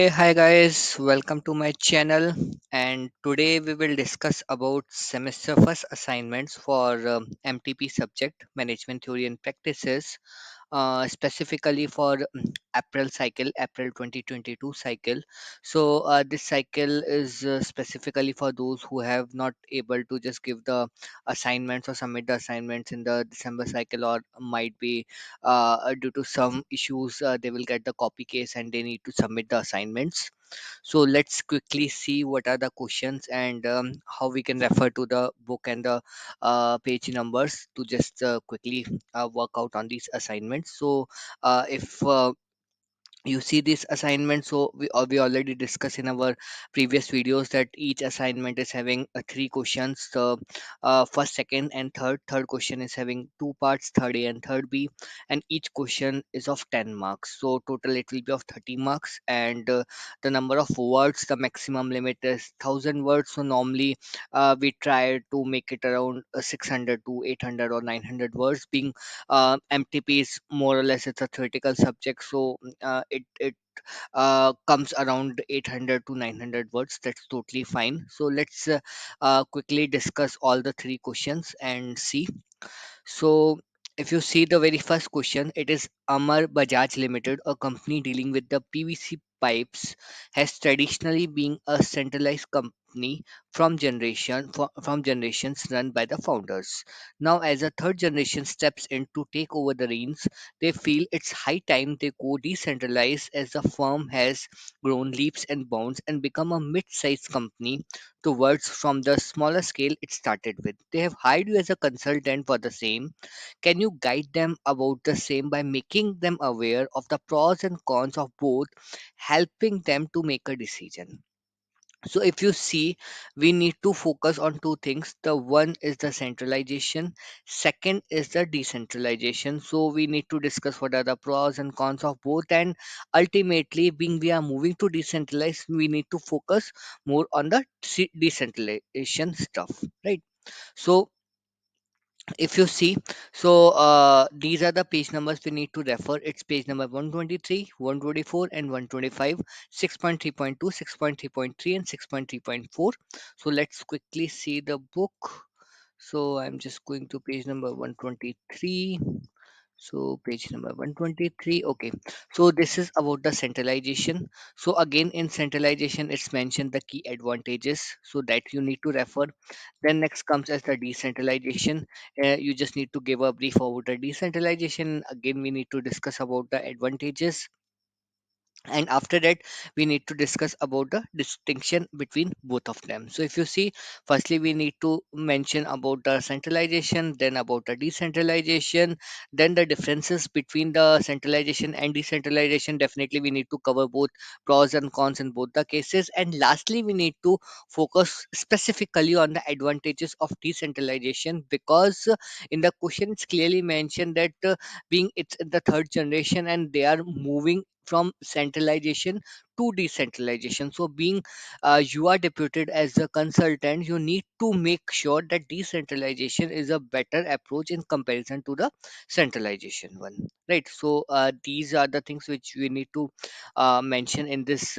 Hey, hi guys, welcome to my channel. And today we will discuss about semester first assignments for MTP subject, Management Theory and Practices, specifically for April 2022 cycle. So this cycle is specifically for those who have not able to just give the assignments or submit the assignments in the December cycle, or might be due to some issues they will get the copy case and they need to submit the assignments. So let's quickly see what are the questions and how we can refer to the book and the page numbers to just quickly work out on these assignments. So if you see this assignment, so we already discussed in our previous videos that each assignment is having three questions. The first, second and third question is having two parts, third A and third B, and each question is of 10 marks, so total it will be of 30 marks. And the number of words, the maximum limit is 1000 words. So normally we try to make it around 600 to 800 or 900 words, being MTP is more or less it's a theoretical subject. So it comes around 800 to 900 words. That's totally fine. So let's quickly discuss all the three questions and see. So if you see the very first question, it is Amar Bajaj Limited, a company dealing with the PVC pipes, has traditionally been a centralized company from generations run by the founders. Now, as a third generation steps in to take over the reins, they feel it's high time they go decentralized, as the firm has grown leaps and bounds and become a mid-sized company towards from the smaller scale it started with. They have hired you as a consultant for the same. Can you guide them about the same by making them aware of the pros and cons of both, helping them to make a decision? So if you see, we need to focus on two things. The one is the centralization, second is the decentralization. So we need to discuss what are the pros and cons of both, and ultimately, being we are moving to decentralized, we need to focus more on the decentralization stuff, right? So if you see, these are the page numbers we need to refer. It's page number 123, 124 and 125, 6.3.2, 6.3.3 and 6.3.4. So let's quickly see the book. So I'm just going to page number 123. So page number 123. Okay. So this is about the centralization. So again, in centralization, it's mentioned the key advantages, so that you need to refer. Then next comes as the decentralization. You just need to give a brief about the decentralization. Again, we need to discuss about the advantages, and after that we need to discuss about the distinction between both of them. So if you see, firstly we need to mention about the centralization, then about the decentralization, then the differences between the centralization and decentralization. Definitely we need to cover both pros and cons in both the cases, and lastly we need to focus specifically on the advantages of decentralization, because in the question it's clearly mentioned that being it's in the third generation and they are moving from centralization to decentralization. So being you are deputed as a consultant, you need to make sure that decentralization is a better approach in comparison to the centralization one, right? So these are the things which we need to mention in this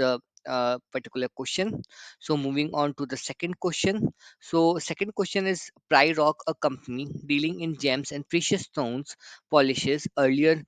particular question. So moving on to the second question. So second question is Rock, a company dealing in gems and precious stones polishes, earlier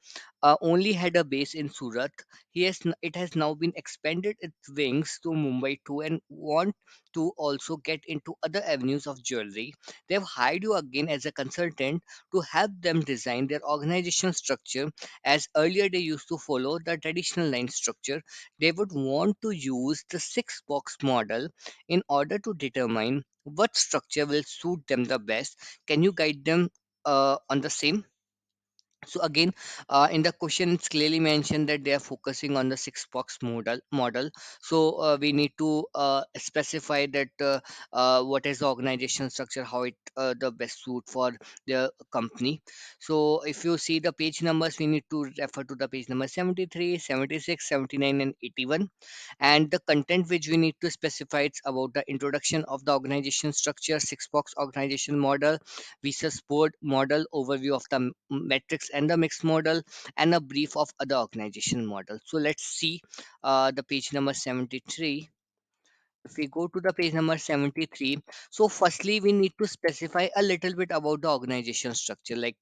only had a base in Surat. It has now been expanded its wings to Mumbai too, and want to also get into other avenues of jewelry. They have hired you again as a consultant to help them design their organizational structure, as earlier they used to follow the traditional line structure. They would want to use the six box model in order to determine what structure will suit them the best. Can you guide them on the same? So again, in the question it's clearly mentioned that they are focusing on the six box model. So we need to specify that what is the organization structure, how it the best suit for the company. So if you see the page numbers, we need to refer to the page number 73, 76, 79 and 81. And the content which we need to specify, it's about the introduction of the organization structure, six box organization model, research board model, overview of the metrics and the mixed model, and a brief of other organization model. So let's see the page number 73. If we go to the page number 73, so firstly we need to specify a little bit about the organization structure, like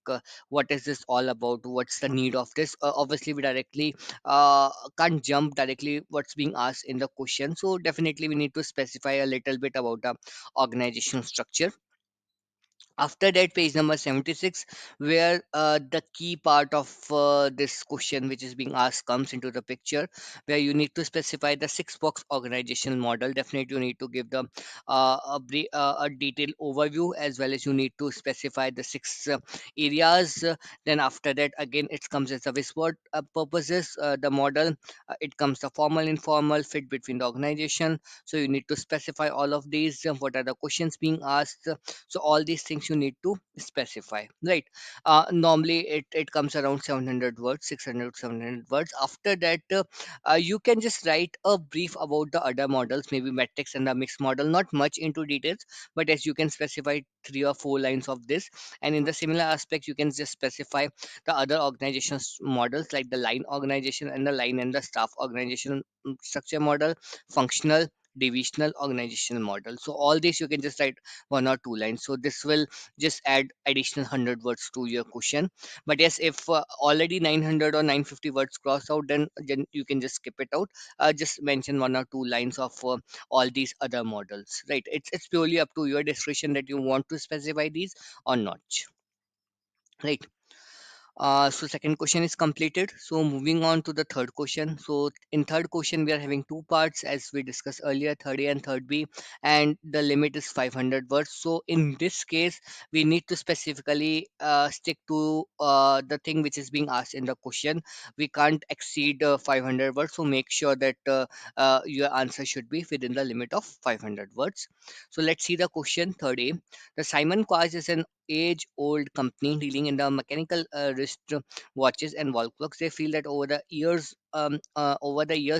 what is this all about, what's the need of this. Obviously we directly uh, can't jump directly what's being asked in the question, so definitely we need to specify a little bit about the organization structure. After that, page number 76, where the key part of this question which is being asked comes into the picture, where you need to specify the six box organizational model. Definitely you need to give the a detailed overview, as well as you need to specify the six areas. Then after that, again it comes as a whispered purposes, the model. It comes the formal, informal, fit between the organization. So you need to specify all of these, what are the questions being asked. So all these things you need to specify, right? Normally it comes around 700 words, 600 700 words. After that, you can just write a brief about the other models, maybe metrics and the mixed model, not much into details, but as you can specify 3 or 4 lines of this. And in the similar aspect, you can just specify the other organizations models, like the line organization and the line and the staff organization structure model, functional, divisional organizational model. So all this you can just write 1 or 2 lines. So this will just add additional 100 words to your question. But yes, if already 900 or 950 words cross out, then you can just skip it out. Just mention 1 or 2 lines of all these other models, right? It's purely up to your discretion that you want to specify these or not, right? So second question is completed. So moving on to the third question. So in third question, we are having two parts as we discussed earlier, third A and third B, and the limit is 500 words. So in this case, we need to specifically stick to the thing which is being asked in the question. We can't exceed 500 words. So make sure that your answer should be within the limit of 500 words. So let's see the question, third A. The Simon Quartz is an age-old company dealing in the mechanical wrist watches and wall clocks. They feel that over the years,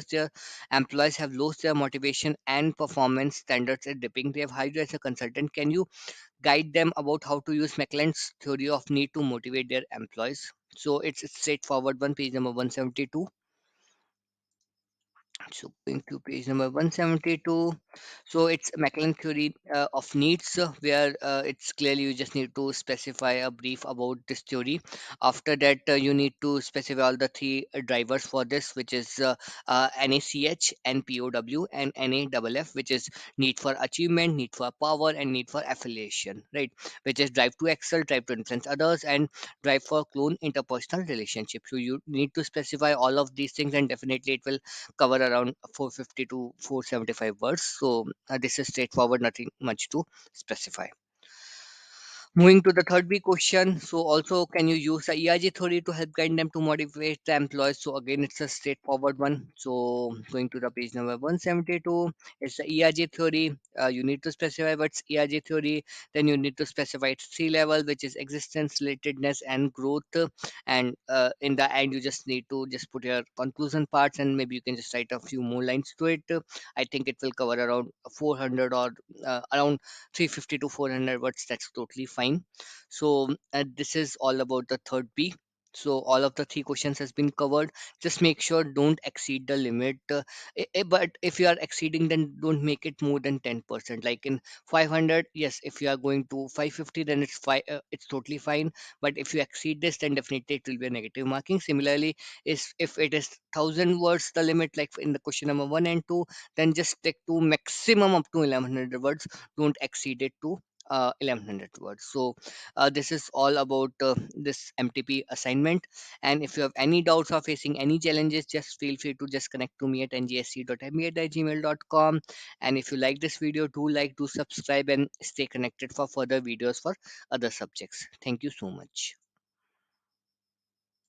their employees have lost their motivation and performance standards at dipping. They have hired you as a consultant. Can you guide them about how to use McLean's theory of need to motivate their employees? So it's straightforward one, page number 172. So going to page number 172. So it's McLean theory of needs, where it's clearly you just need to specify a brief about this theory. After that, you need to specify all the three drivers for this, which is NACH, NPOW, and NAFF, which is need for achievement, need for power, and need for affiliation, right? Which is drive to excel, drive to influence others, and drive for clone interpersonal relationships. So you need to specify all of these things, and definitely it will cover around 450 to 475 words. So this is straightforward, nothing much to specify. Moving to the third B question. So also, can you use the ERG theory to help guide them to motivate the employees? So again, it's a straightforward one. So going to the page number 172, it's the ERG theory. You need to specify what's ERG theory. Then you need to specify its three level, which is existence, relatedness, and growth. And in the end, you just need to just put your conclusion parts, and maybe you can just write a few more lines to it. I think it will cover around 400 or around 350 to 400 words. That's totally fine. So this is all about the third B. So all of the three questions has been covered. Just make sure don't exceed the limit, but if you are exceeding, then don't make it more than 10%. Like in 500, yes, if you are going to 550, then it's fine, it's totally fine. But if you exceed this, then definitely it will be a negative marking. Similarly, is if it is 1000 words the limit, like in the question number 1 and 2, then just stick to maximum up to 1100 words. Don't exceed it to 1100 words. So this is all about this MTP assignment. And if you have any doubts or facing any challenges, just feel free to just connect to me at ngasc.me@gmail.com. And if you like this video, do like, do subscribe, and stay connected for further videos for other subjects. Thank you so much.